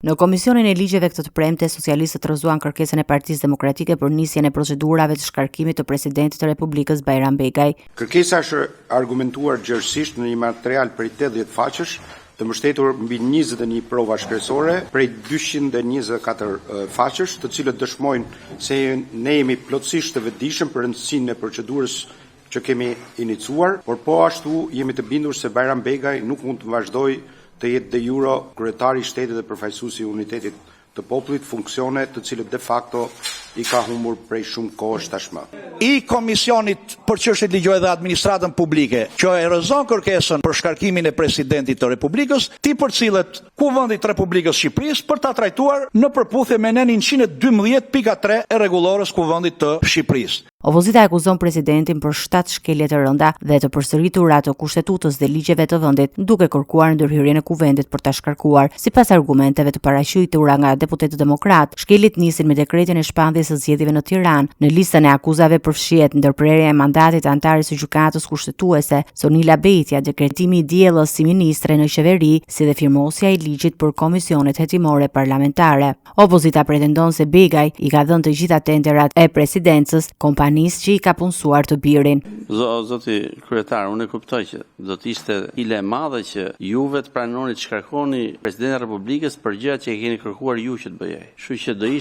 Në Komisionin e Ligjeve këtë të premte, socialistët rrëzuan kërkesën e Partisë Demokratike për nisjen e procedurave të shkarkimit të presidentit të Republikës Bajram Begaj. Kërkesa është argumentuar gjërësisht në një material prej 80 faqesh, të mbështetur mbi 21 prova shkresore prej 224 faqesh, të cilët dëshmojnë se ne jemi plotësisht të vetëdijshëm për rëndësinë e procedurës që kemi inicuar, por po ashtu jemi të bindur se Bajram Begaj nuk mund të vazhdojë të jetë de jure kryetari i shtetit dhe përfaqësuesi i unitetit të popullit, funksione të cilët de facto i ka humbur prej shumë kohësh tashmë. I Komisionit për Çështjet Ligjore dhe Administratën Publike, që e rrëzon kërkesën për shkarkimin e presidentit të Republikës, ti përcillet Kuvendit të Republikës së Shqipërisë për ta trajtuar në përputhje me nenin 112.3 e rregullorës Kuvendit të Shqipërisë. Opozita akuzon presidentin për 7 shkelje të rënda dhe të përsëritura të kushtetutës dhe ligjeve të vendit, duke kërkuar ndërhyrjen e kuvendit për ta shkarkuar. Sipas argumenteve të paraqitura nga deputetët demokrat, shkeljet nisin me dekretin e shpalljes së zgjedhjeve në Tiranë. Në listën e akuzave përfshihet ndërprerja e mandatit të antarit së gjykatës kushtetuese, Sonila Bejtja, dekretimi i diellës si ministre në qeveri, si dhe firmosja i ligjit për komisionet hetimore parlamentare. Opozita pretendon se Begaj i ka dhënë të gjitha tenderat e presidencës kompanisë që i ka punësuar të birin. Zoti kryetar, unë e kuptoj që do të ishte hile e madhe që juve të pranoni të shkarkoni presidentin e Republikës për gjërat që e keni kërkuar ju që të bëjej. Kështu që do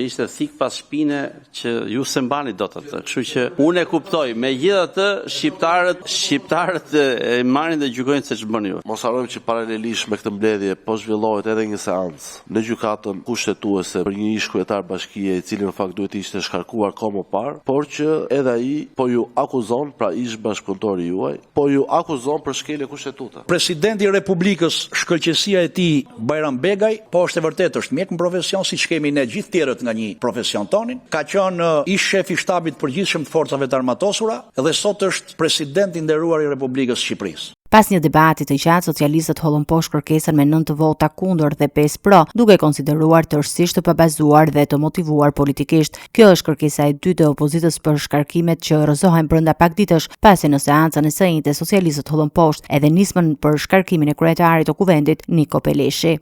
ishte thik pas shpine që ju se mbani dot atë. Kështu që unë e kuptoj, megjithatë shqiptarët e marrin dhe gjykojnë se ç'bën ju. Mos harrojmë që paralelisht me këtë mbledhje po zhvillohet edhe një seancë në gjykatën kushtetuese për një ish kryetar bashkie, i cili në fakt duhet ishte shkarkuar kohë më parë, por që edhe ai po ju akuzon, pra ish bashkëpunëtori juaj, po ju akuzon për shkelje kushtetuese. Presidenti i Republikës, shkëlqësia e tij Bajram Begaj, po është e vërtetë është mjek në profesion, siç kemi ne gjithë tjerët nga një profesion tonin, ka qenë ish shef i shtabit përgjithshëm të forcave të armatosura dhe sot është president i nderuar i Republikës së Shqipërisë. Pas një debati të gjatë, socialistët hollën poshtë kërkesën me 9 vota kundër dhe 5 pro, duke konsideruar tërësisht të pabazuar dhe të motivuar politikisht. Kjo është kërkesa e dytë e opozitës për shkarkimet që rrëzohen brenda pak ditësh, pasi në seancën e së njëjtë socialistët hollën poshtë edhe nismën për shkarkimin e kryetarit të kuvendit Niko Peleshi.